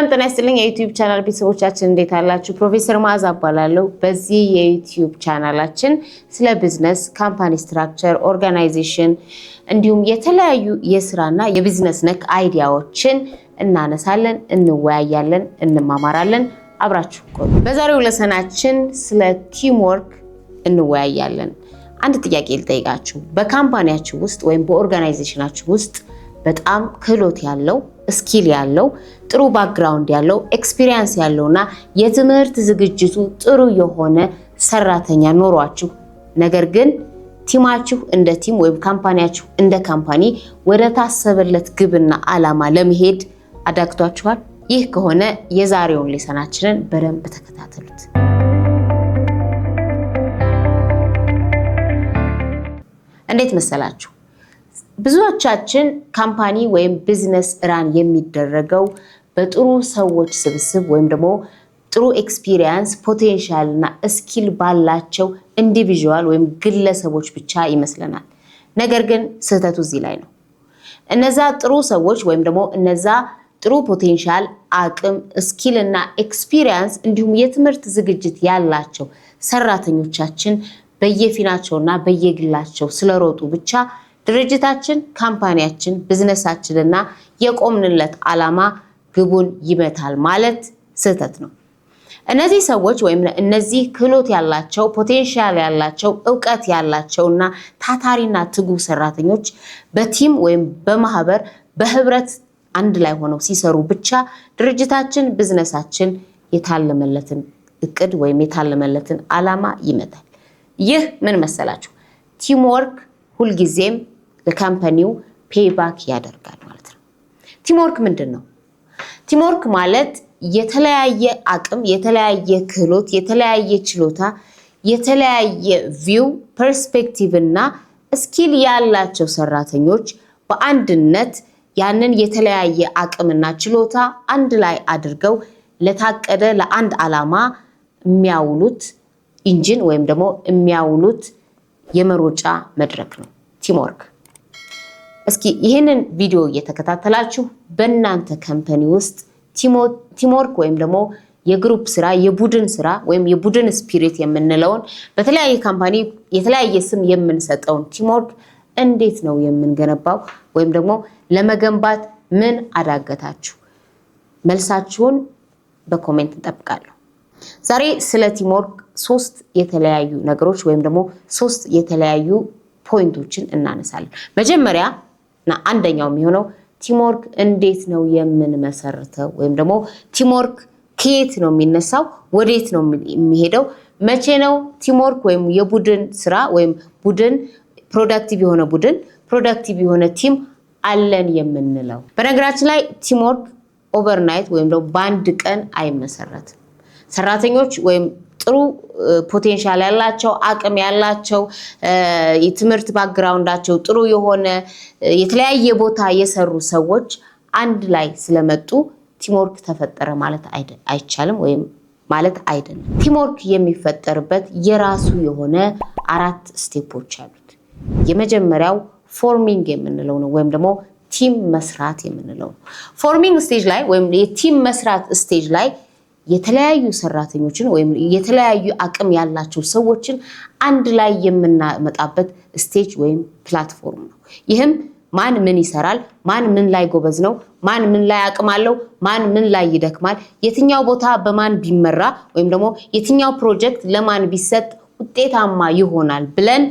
ሰላም ጤና ይስጥልኝ የዩቲዩብ ቻናል ቤተሰቦቻችን እንዴት አላችሁ? ፕሮፌሰር ማዕዛ እባላለሁ። በዚህ የዩቲዩብ ቻናላችን ስለ ቢዝነስ፣ ካምፓኒ ስትራክቸር፣ ኦርጋናይዜሽን እንዲሁም የተለያዩ የስራና የቢዝነስ ነክ አይዲያዎችን እናነሳለን፣ እንወያያለን፣ እንማማራለን። አብራችሁ ቆዩ። በዛሬው ለሰናችን ስለ ቲም ወርክ እንወያያለን። አንድ ጥያቄ ልጠይቃችሁ። በካምፓኒያችሁ ውስጥ ወይም በኦርጋናይዜሽናችሁ ውስጥ በጣም ክህሎት ያለው ስኪል ያለው ጥሩ ባክግራውንድ ያለው ኤክስፒሪየንስ ያለውና የትምህርት ዝግጅቱ ጥሩ የሆነ ሰራተኛ ኖሯችሁ ነገር ግን ቲማችሁ እንደ ቲም ወይም ካምፓኒያችሁ እንደ ካምፓኒ ወደ ታሰበለት ግብና ዓላማ ለመሄድ አዳግቷችኋል? ይህ ከሆነ የዛሬውን ሌሰናችንን በደንብ ተከታተሉት። እንዴት መሰላችሁ? ብዙዎቻችን ካምፓኒ ወይም ቢዝነስ ራን የሚደረገው በጥሩ ሰዎች ስብስብ ወይም ደግሞ ጥሩ ኤክስፒሪየንስ ፖቴንሻል እና ስኪል ባላቸው ኢንዲቪጁዋል ወይም ግለሰቦች ብቻ ይመስለናል። ነገር ግን ስህተቱ እዚህ ላይ ነው። እነዛ ጥሩ ሰዎች ወይም ደግሞ እነዛ ጥሩ ፖቴንሻል፣ አቅም፣ ስኪል እና ኤክስፒሪየንስ እንዲሁም የትምህርት ዝግጅት ያላቸው ሰራተኞቻችን በየፊናቸውና በየግላቸው ስለሮጡ ብቻ ድርጅታችን፣ ካምፓኒያችን፣ ቢዝነሳችንና የቆምንለት ዓላማ ግቡን ይመታል ማለት ስህተት ነው። እነዚህ ሰዎች ወይም እነዚህ ክህሎት ያላቸው ፖቴንሻል ያላቸው ዕውቀት ያላቸውና ታታሪና ትጉ ሰራተኞች በቲም ወይም በማህበር በህብረት አንድ ላይ ሆነው ሲሰሩ ብቻ ድርጅታችን፣ ቢዝነሳችን የታለመለትን እቅድ ወይም የታለመለትን ዓላማ ይመታል። ይህ ምን መሰላችሁ? ቲም ወርክ ሁልጊዜም ለካምፓኒው ፔይባክ ያደርጋል ማለት ነው። ቲም ወርክ ምንድነው? ቲም ወርክ ማለት የተለያየ አቅም፣ የተለያየ ክህሎት፣ የተለያየ ችሎታ፣ የተለያየ ቪው ፐርስፔክቲቭ እና ስኪል ያላቸው ሰራተኞች በአንድነት ያንን የተለያየ አቅምና ችሎታ አንድ ላይ አድርገው ለታቀደ ለአንድ ዓላማ የሚያውሉት ኢንጂን ወይም ደግሞ የሚያውሉት የመሮጫ መድረክ ነው ቲም ወርክ። እስኪ ይሄንን ቪዲዮ እየተከታተላችሁ በእናንተ ካምፓኒ ውስጥ ቲም ወርክ ወይም ደግሞ የግሩፕ ስራ፣ የቡድን ስራ ወይም የቡድን ስፒሪት የምንለውን በተለያየ ካምፓኒ የተለያየ ስም የምንሰጠውን ቲም ወርክ እንዴት ነው የምንገነባው? ወይም ደግሞ ለመገንባት ምን አዳገታችሁ? መልሳችሁን በኮሜንት እንጠብቃለሁ። ዛሬ ስለ ቲም ወርክ 3 የተለያዩ ነገሮች ወይም ደግሞ 3 የተለያዩ ፖይንቶችን እናነሳለን። መጀመሪያ እና አንደኛው የሚሆነው ቲም ወርክ እንዴት ነው የምንመሰርተው? ወይም ደግሞ ቲም ወርክ ከየት ነው የሚነሳው? ወዴት ነው የሚሄደው? መቼ ነው ቲም ወርክ ወይም የቡድን ስራ ወይም ቡድን ፕሮዳክቲቭ የሆነ ቡድን ፕሮዳክቲቭ የሆነ ቲም አለን የምንለው? በነገራችን ላይ ቲም ወርክ ኦቨርናይት ወይም ደግሞ በአንድ ቀን አይመሰረትም። ሰራተኞች ወይም ጥሩ ፖቴንሻል ያላቸው አቅም ያላቸው የትምህርት ባክግራውንዳቸው ጥሩ የሆነ የተለያየ ቦታ የሰሩ ሰዎች አንድ ላይ ስለመጡ ቲም ወርክ ተፈጠረ ማለት አይቻልም ወይም ማለት አይደለም። ቲም ወርክ የሚፈጠርበት የራሱ የሆነ 4 ስቴፖች አሉት። የመጀመሪያው ፎርሚንግ የምንለው ነው ወይም ደግሞ ቲም መስራት የምንለው ነው። ፎርሚንግ ስቴጅ ላይ ወይም የቲም መስራት ስቴጅ ላይ የተለያዩ ሰራተኞችን ወይም የተለያዩ አቅም ያላቸው ሰዎችን አንድ ላይ የምናመጣበት ስቴጅ ወይም ፕላትፎርም ነው። ይህም ማን ምን ይሰራል፣ ማን ምን ላይ ጎበዝ ነው፣ ማን ምን ላይ አቅም አለው፣ ማን ምን ላይ ይደክማል፣ የትኛው ቦታ በማን ቢመራ ወይም ደግሞ የትኛው ፕሮጀክት ለማን ቢሰጥ ውጤታማ ይሆናል ብለን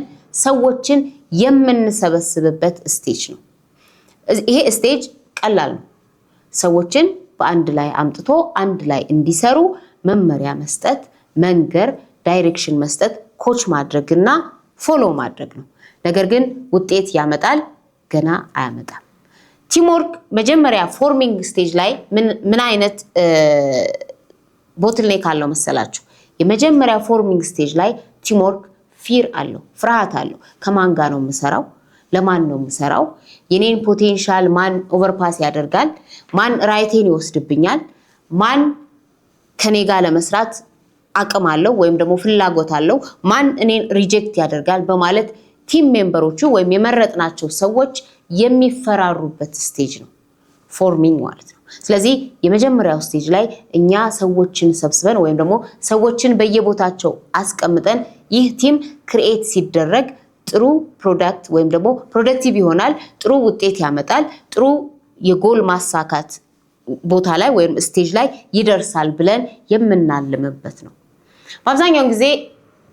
ሰዎችን የምንሰበስብበት ስቴጅ ነው። ይሄ ስቴጅ ቀላል ነው። ሰዎችን በአንድ ላይ አምጥቶ አንድ ላይ እንዲሰሩ መመሪያ መስጠት፣ መንገር፣ ዳይሬክሽን መስጠት፣ ኮች ማድረግና ፎሎ ማድረግ ነው። ነገር ግን ውጤት ያመጣል? ገና አያመጣም። ቲም ወርክ መጀመሪያ ፎርሚንግ ስቴጅ ላይ ምን አይነት ቦትልኔክ አለው መሰላችሁ? የመጀመሪያ ፎርሚንግ ስቴጅ ላይ ቲም ወርክ ፊር አለው፣ ፍርሃት አለው። ከማን ጋር ነው የምሰራው? ለማን ነው የምሰራው? የኔን ፖቴንሻል ማን ኦቨርፓስ ያደርጋል? ማን ራይቴን ይወስድብኛል? ማን ከኔ ጋር ለመስራት አቅም አለው ወይም ደግሞ ፍላጎት አለው? ማን እኔን ሪጀክት ያደርጋል? በማለት ቲም ሜምበሮቹ ወይም የመረጥናቸው ሰዎች የሚፈራሩበት ስቴጅ ነው ፎርሚንግ ማለት ነው። ስለዚህ የመጀመሪያው ስቴጅ ላይ እኛ ሰዎችን ሰብስበን ወይም ደግሞ ሰዎችን በየቦታቸው አስቀምጠን ይህ ቲም ክሪኤት ሲደረግ ጥሩ ፕሮዳክት ወይም ደግሞ ፕሮዳክቲቭ ይሆናል፣ ጥሩ ውጤት ያመጣል፣ ጥሩ የጎል ማሳካት ቦታ ላይ ወይም ስቴጅ ላይ ይደርሳል ብለን የምናልምበት ነው። በአብዛኛው ጊዜ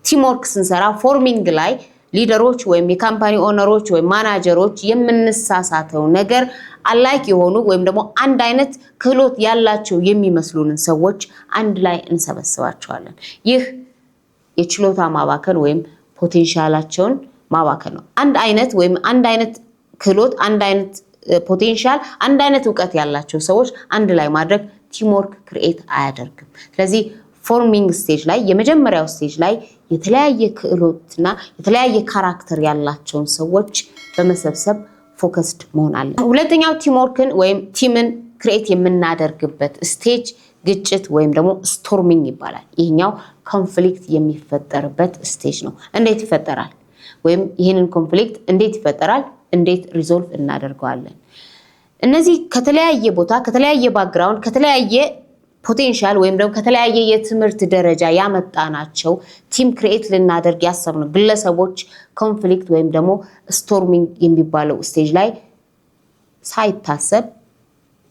ቲም ወርክ ስንሰራ ፎርሚንግ ላይ ሊደሮች ወይም የካምፓኒ ኦነሮች ወይም ማናጀሮች የምንሳሳተው ነገር አላይክ የሆኑ ወይም ደግሞ አንድ አይነት ክህሎት ያላቸው የሚመስሉንን ሰዎች አንድ ላይ እንሰበስባቸዋለን። ይህ የችሎታ ማባከን ወይም ፖቴንሻላቸውን ማባከን ነው። አንድ አይነት ወይም አንድ አይነት ክህሎት፣ አንድ አይነት ፖቴንሻል፣ አንድ አይነት ዕውቀት ያላቸው ሰዎች አንድ ላይ ማድረግ ቲም ወርክ ክሪኤት አያደርግም። ስለዚህ ፎርሚንግ ስቴጅ ላይ የመጀመሪያው ስቴጅ ላይ የተለያየ ክህሎትና የተለያየ ካራክተር ያላቸውን ሰዎች በመሰብሰብ ፎከስድ መሆን አለ። ሁለተኛው ቲም ወርክን ወይም ቲምን ክሪኤት የምናደርግበት ስቴጅ ግጭት ወይም ደግሞ ስቶርሚንግ ይባላል። ይሄኛው ኮንፍሊክት የሚፈጠርበት ስቴጅ ነው። እንዴት ይፈጠራል? ወይም ይህንን ኮንፍሊክት እንዴት ይፈጠራል? እንዴት ሪዞልቭ እናደርገዋለን? እነዚህ ከተለያየ ቦታ ከተለያየ ባክግራውንድ ከተለያየ ፖቴንሻል ወይም ደግሞ ከተለያየ የትምህርት ደረጃ ያመጣናቸው ቲም ክሪኤት ልናደርግ ያሰብነው ግለሰቦች ኮንፍሊክት ወይም ደግሞ ስቶርሚንግ የሚባለው ስቴጅ ላይ ሳይታሰብ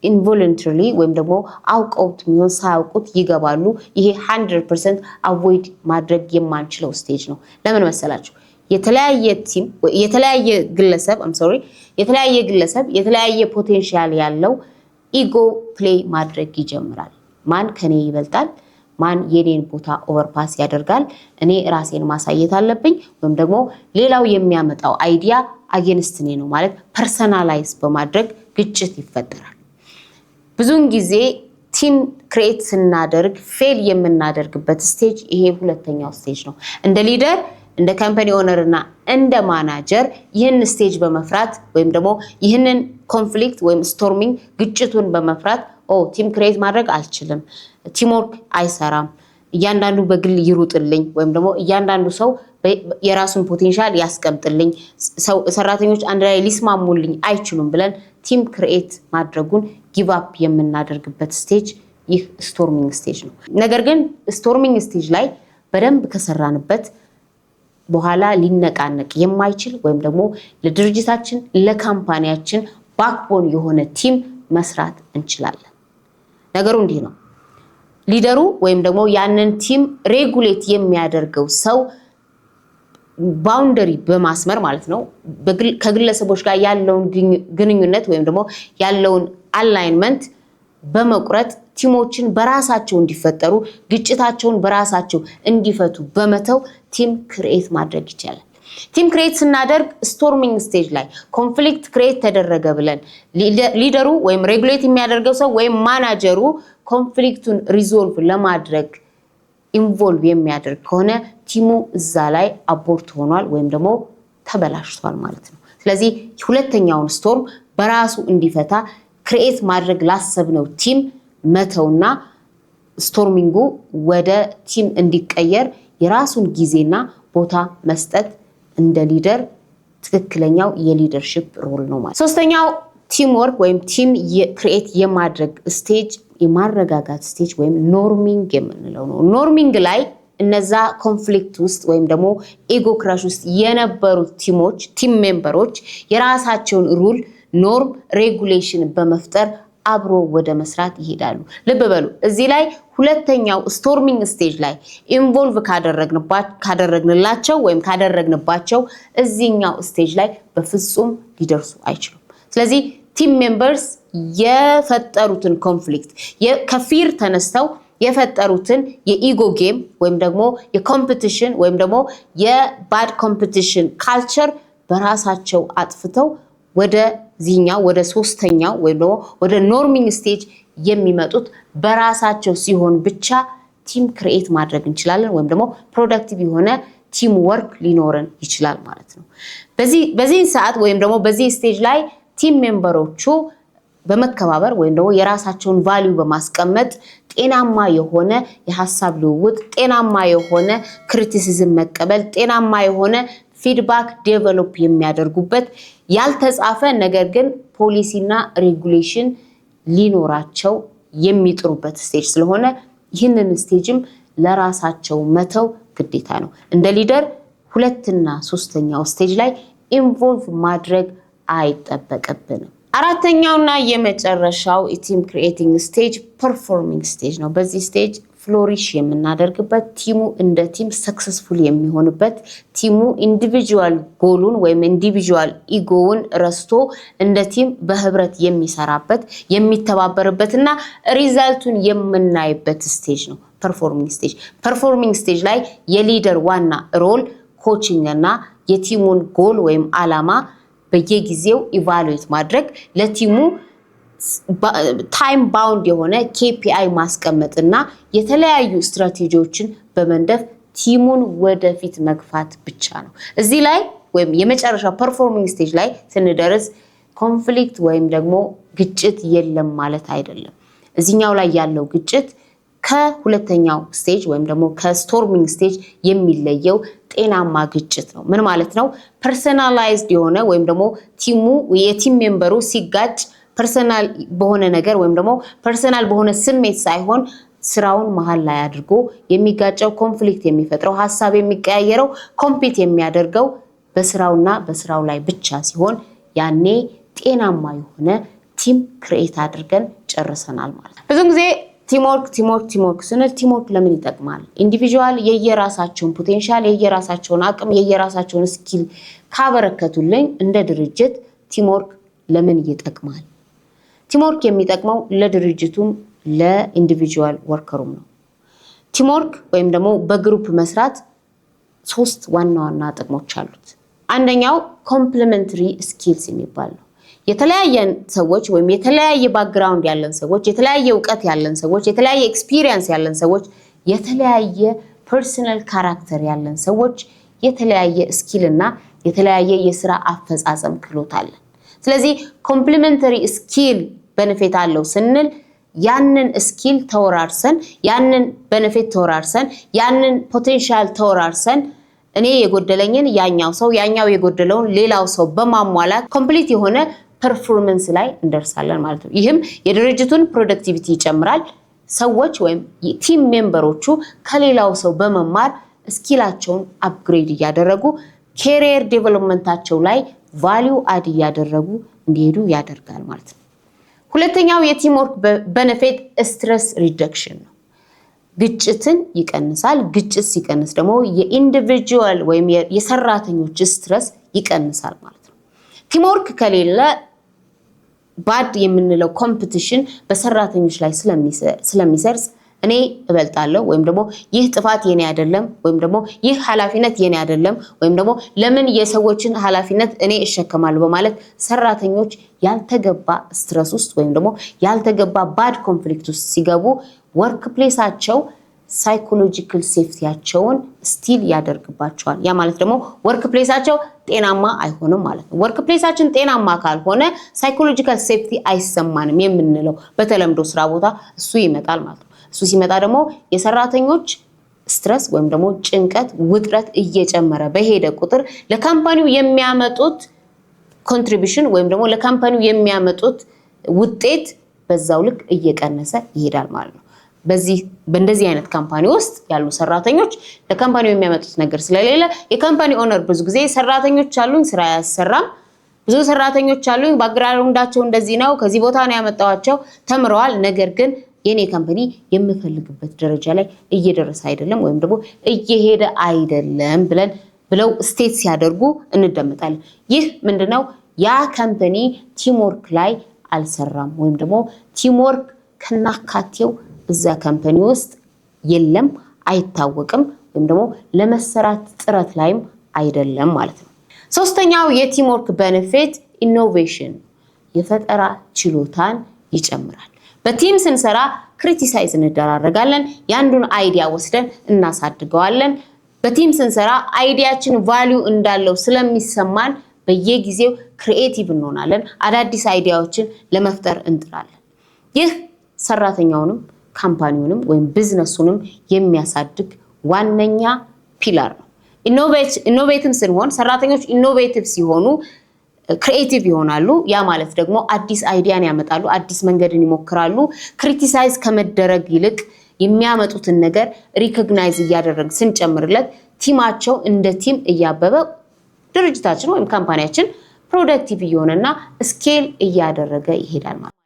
ኢንቮለንተሪሊ ወይም ደግሞ አውቀውት የሚሆን ሳያውቁት ይገባሉ። ይሄ 100% አቮይድ ማድረግ የማንችለው ስቴጅ ነው። ለምን መሰላችሁ? የተለያየ ቲም የተለያየ ግለሰብ የተለያየ ፖቴንሻል ያለው ኢጎ ፕሌይ ማድረግ ይጀምራል። ማን ከኔ ይበልጣል? ማን የኔን ቦታ ኦቨርፓስ ያደርጋል? እኔ ራሴን ማሳየት አለብኝ ወይም ደግሞ ሌላው የሚያመጣው አይዲያ አጌንስት እኔ ነው ማለት ፐርሰናላይዝ በማድረግ ግጭት ይፈጠራል። ብዙውን ጊዜ ቲም ክሪኤት ስናደርግ ፌል የምናደርግበት ስቴጅ ይሄ ሁለተኛው ስቴጅ ነው። እንደ ሊደር እንደ ካምፓኒ ኦነር እና እንደ ማናጀር ይህን ስቴጅ በመፍራት ወይም ደግሞ ይህንን ኮንፍሊክት ወይም ስቶርሚንግ ግጭቱን በመፍራት ቲም ክሪኤት ማድረግ አልችልም፣ ቲም ወርክ አይሰራም፣ እያንዳንዱ በግል ይሩጥልኝ ወይም ደግሞ እያንዳንዱ ሰው የራሱን ፖቴንሻል ያስቀምጥልኝ፣ ሰራተኞች አንድ ላይ ሊስማሙልኝ አይችሉም ብለን ቲም ክሪኤት ማድረጉን ጊቭ አፕ የምናደርግበት ስቴጅ ይህ ስቶርሚንግ ስቴጅ ነው። ነገር ግን ስቶርሚንግ ስቴጅ ላይ በደንብ ከሰራንበት በኋላ ሊነቃነቅ የማይችል ወይም ደግሞ ለድርጅታችን ለካምፓኒያችን ባክቦን የሆነ ቲም መስራት እንችላለን። ነገሩ እንዲህ ነው። ሊደሩ ወይም ደግሞ ያንን ቲም ሬጉሌት የሚያደርገው ሰው ባውንደሪ በማስመር ማለት ነው ከግለሰቦች ጋር ያለውን ግንኙነት ወይም ደግሞ ያለውን አላይንመንት በመቁረጥ ቲሞችን በራሳቸው እንዲፈጠሩ ግጭታቸውን በራሳቸው እንዲፈቱ በመተው ቲም ክሪኤት ማድረግ ይቻላል። ቲም ክሪኤት ስናደርግ ስቶርሚንግ ስቴጅ ላይ ኮንፍሊክት ክሪኤት ተደረገ ብለን ሊደሩ ወይም ሬጉሌት የሚያደርገው ሰው ወይም ማናጀሩ ኮንፍሊክቱን ሪዞልቭ ለማድረግ ኢንቮልቭ የሚያደርግ ከሆነ ቲሙ እዛ ላይ አቦርት ሆኗል ወይም ደግሞ ተበላሽቷል ማለት ነው። ስለዚህ ሁለተኛውን ስቶርም በራሱ እንዲፈታ ክሪኤት ማድረግ ላሰብነው ቲም መተውና ስቶርሚንጉ ወደ ቲም እንዲቀየር የራሱን ጊዜና ቦታ መስጠት እንደ ሊደር ትክክለኛው የሊደርሺፕ ሮል ነው ማለት። ሶስተኛው ቲም ወርክ ወይም ቲም ክሪኤት የማድረግ ስቴጅ የማረጋጋት ስቴጅ ወይም ኖርሚንግ የምንለው ነው። ኖርሚንግ ላይ እነዛ ኮንፍሊክት ውስጥ ወይም ደግሞ ኢጎ ክራሽ ውስጥ የነበሩት ቲም ሜምበሮች የራሳቸውን ሩል፣ ኖርም፣ ሬጉሌሽን በመፍጠር አብሮ ወደ መስራት ይሄዳሉ። ልብ በሉ እዚህ ላይ ሁለተኛው ስቶርሚንግ ስቴጅ ላይ ኢንቮልቭ ካደረግንላቸው ወይም ካደረግንባቸው እዚህኛው ስቴጅ ላይ በፍጹም ሊደርሱ አይችሉም። ስለዚህ ቲም ሜምበርስ የፈጠሩትን ኮንፍሊክት ከፊር ተነስተው የፈጠሩትን የኢጎ ጌም ወይም ደግሞ የኮምፒቲሽን ወይም ደግሞ የባድ ኮምፒቲሽን ካልቸር በራሳቸው አጥፍተው ወደዚህኛው ወደ ሶስተኛው ወይም ደግሞ ወደ ኖርሚንግ ስቴጅ የሚመጡት በራሳቸው ሲሆን ብቻ ቲም ክሪኤት ማድረግ እንችላለን ወይም ደግሞ ፕሮዳክቲቭ የሆነ ቲም ወርክ ሊኖረን ይችላል ማለት ነው። በዚህ ሰዓት ወይም ደግሞ በዚህ ስቴጅ ላይ ቲም ሜምበሮቹ በመከባበር ወይም ደግሞ የራሳቸውን ቫልዩ በማስቀመጥ ጤናማ የሆነ የሐሳብ ልውውጥ፣ ጤናማ የሆነ ክሪቲሲዝም መቀበል፣ ጤናማ የሆነ ፊድባክ ዴቨሎፕ የሚያደርጉበት ያልተጻፈ ነገር ግን ፖሊሲና ሬጉሌሽን ሊኖራቸው የሚጥሩበት ስቴጅ ስለሆነ ይህንን ስቴጅም ለራሳቸው መተው ግዴታ ነው። እንደ ሊደር ሁለተኛ ሶስተኛው ስቴጅ ላይ ኢንቮልቭ ማድረግ አይጠበቅብንም። አራተኛውና የመጨረሻው ቲም ክሪኤቲንግ ስቴጅ ፐርፎርሚንግ ስቴጅ ነው። በዚህ ስቴጅ ፍሎሪሽ የምናደርግበት ቲሙ እንደ ቲም ሰክሰስፉል የሚሆንበት ቲሙ ኢንዲቪጁዋል ጎሉን ወይም ኢንዲቪጁዋል ኢጎውን ረስቶ እንደ ቲም በህብረት የሚሰራበት የሚተባበርበትና ሪዛልቱን የምናይበት ስቴጅ ነው ፐርፎርሚንግ ስቴጅ። ፐርፎርሚንግ ስቴጅ ላይ የሊደር ዋና ሮል ኮቺንግ እና የቲሙን ጎል ወይም አላማ በየጊዜው ኢቫሉዌት ማድረግ ለቲሙ ታይም ባውንድ የሆነ KPI ማስቀመጥና የተለያዩ ስትራቴጂዎችን በመንደፍ ቲሙን ወደፊት መግፋት ብቻ ነው። እዚህ ላይ ወይም የመጨረሻው ፐርፎርሚንግ ስቴጅ ላይ ስንደርስ ኮንፍሊክት ወይም ደግሞ ግጭት የለም ማለት አይደለም። እዚህኛው ላይ ያለው ግጭት ከሁለተኛው ስቴጅ ወይም ደግሞ ከስቶርሚንግ ስቴጅ የሚለየው ጤናማ ግጭት ነው። ምን ማለት ነው? ፐርሰናላይዝድ የሆነ ወይም ደግሞ ቲሙ የቲም ሜምበሩ ሲጋጭ ፐርሰናል በሆነ ነገር ወይም ደግሞ ፐርሰናል በሆነ ስሜት ሳይሆን ስራውን መሃል ላይ አድርጎ የሚጋጨው ኮንፍሊክት የሚፈጥረው ሐሳብ የሚቀያየረው ኮምፒት የሚያደርገው በስራውና በስራው ላይ ብቻ ሲሆን ያኔ ጤናማ የሆነ ቲም ክሬት አድርገን ጨርሰናል ማለት ነው። ብዙ ጊዜ ቲምወርክ ስንል ቲምወርክ ለምን ይጠቅማል? ኢንዲቪጁዋል የየራሳቸውን ፖቴንሻል የየራሳቸውን አቅም የየራሳቸውን ስኪል ካበረከቱልኝ እንደ ድርጅት ቲምወርክ ለምን ይጠቅማል? ቲምወርክ የሚጠቅመው ለድርጅቱም ለኢንዲቪጁዋል ወርከሩም ነው። ቲምወርክ ወይም ደግሞ በግሩፕ መስራት 3 ዋና ዋና ጥቅሞች አሉት። አንደኛው ኮምፕሊመንተሪ ስኪልስ የሚባል ነው። የተለያየ ሰዎች ወይም የተለያየ ባክግራውንድ ያለን ሰዎች የተለያየ ዕውቀት ያለን ሰዎች የተለያየ ኤክስፒሪየንስ ያለን ሰዎች የተለያየ ፐርሰናል ካራክተር ያለን ሰዎች የተለያየ ስኪልና የተለያየ የሥራ አፈጻጸም ክህሎት አለን። ስለዚህ ኮምፕሊመንተሪ ስኪል ቤኔፊት አለው ስንል ያንን ስኪል ተወራርሰን ያንን ቤኔፊት ተወራርሰን ያንን ፖቴንሻል ተወራርሰን እኔ የጎደለኝን ያኛው የጎደለውን ሌላው ሰው በማሟላት ኮምፕሊት የሆነ ፐርፎርማንስ ላይ እንደርሳለን ማለት ነው። ይህም የድርጅቱን ፕሮዳክቲቪቲ ይጨምራል። ሰዎች ወይም ቲም ሜምበሮቹ ከሌላው ሰው በመማር ስኪላቸውን አፕግሬድ እያደረጉ ካሪየር ዴቨሎፕመንታቸው ላይ ቫልዩ አድ እያደረጉ እንዲሄዱ ያደርጋል ማለት ነው። ሁለተኛው የቲም ወርክ ቤኔፊት ስትረስ ሪደክሽን ነው። ግጭትን ይቀንሳል። ግጭት ሲቀንስ ደግሞ የኢንዲቪጁዋል ወይም የሰራተኞች ስትረስ ይቀንሳል ማለት ነው። ቲም ወርክ ከሌለ ባድ የምንለው ኮምፒቲሽን በሰራተኞች ላይ ስለሚሰርጽ እኔ እበልጣለሁ ወይም ደግሞ ይህ ጥፋት የኔ አይደለም ወይም ደግሞ ይህ ኃላፊነት የኔ አይደለም ወይም ደግሞ ለምን የሰዎችን ኃላፊነት እኔ እሸከማለሁ በማለት ሰራተኞች ያልተገባ ስትረስ ውስጥ ወይም ደግሞ ያልተገባ ባድ ኮንፍሊክት ውስጥ ሲገቡ ወርክ ፕሌሳቸው ሳይኮሎጂካል ሴፍቲያቸውን ስቲል ያደርግባቸዋል። ያ ማለት ደግሞ ወርክ ፕሌሳቸው ጤናማ አይሆንም ማለት ነው። ወርክ ፕሌሳችን ጤናማ ካልሆነ ሳይኮሎጂካል ሴፍቲ አይሰማንም የምንለው በተለምዶ ስራ ቦታ እሱ ይመጣል ማለት ነው። እሱ ሲመጣ ደግሞ የሰራተኞች ስትረስ ወይም ደግሞ ጭንቀት ውጥረት እየጨመረ በሄደ ቁጥር ለካምፓኒው የሚያመጡት ኮንትሪቢዩሽን ወይም ደግሞ ለካምፓኒው የሚያመጡት ውጤት በዛው ልክ እየቀነሰ ይሄዳል ማለት ነው። በእንደዚህ አይነት ካምፓኒ ውስጥ ያሉ ሰራተኞች ለካምፓኒው የሚያመጡት ነገር ስለሌለ የካምፓኒ ኦነር ብዙ ጊዜ ሰራተኞች አሉኝ ስራ ያሰራም ብዙ ሰራተኞች አሉኝ ባክግራውንዳቸው እንደዚህ ነው ከዚህ ቦታ ነው ያመጣዋቸው ተምረዋል ነገር ግን የኔ ካምፓኒ የምፈልግበት ደረጃ ላይ እየደረሰ አይደለም ወይም ደግሞ እየሄደ አይደለም ብለው ስቴት ሲያደርጉ እንደመጣለን። ይህ ምንድነው? ያ ካምፓኒ ቲምወርክ ላይ አልሰራም ወይም ደግሞ ቲምወርክ ከናካቴው እዛ ካምፓኒ ውስጥ የለም አይታወቅም ወይም ደግሞ ለመሰራት ጥረት ላይም አይደለም ማለት ነው። ሶስተኛው የቲምወርክ ቤኔፊት ኢኖቬሽን የፈጠራ ችሎታን ይጨምራል። በቲም ስንሰራ ክሪቲሳይዝ እንደራረጋለን። ያንዱን አይዲያ ወስደን እናሳድገዋለን። በቲም ስንሰራ አይዲያችን ቫልዩ እንዳለው ስለሚሰማን በየጊዜው ክሪኤቲቭ እንሆናለን። አዳዲስ አይዲያዎችን ለመፍጠር እንጥራለን። ይህ ሰራተኛውንም ካምፓኒውንም ወይም ቢዝነሱንም የሚያሳድግ ዋነኛ ፒላር ነው። ኢኖቬቲቭ ስንሆን ሰራተኞች ኢኖቬቲቭ ሲሆኑ ክሪኤቲቭ ይሆናሉ። ያ ማለት ደግሞ አዲስ አይዲያን ያመጣሉ፣ አዲስ መንገድን ይሞክራሉ። ክሪቲሳይዝ ከመደረግ ይልቅ የሚያመጡትን ነገር ሪኮግናይዝ እያደረግ ስንጨምርለት ቲማቸው እንደ ቲም እያበበ ድርጅታችን ወይም ካምፓኒያችን ፕሮዳክቲቭ እየሆነና ስኬል እያደረገ ይሄዳል ማለት ነው።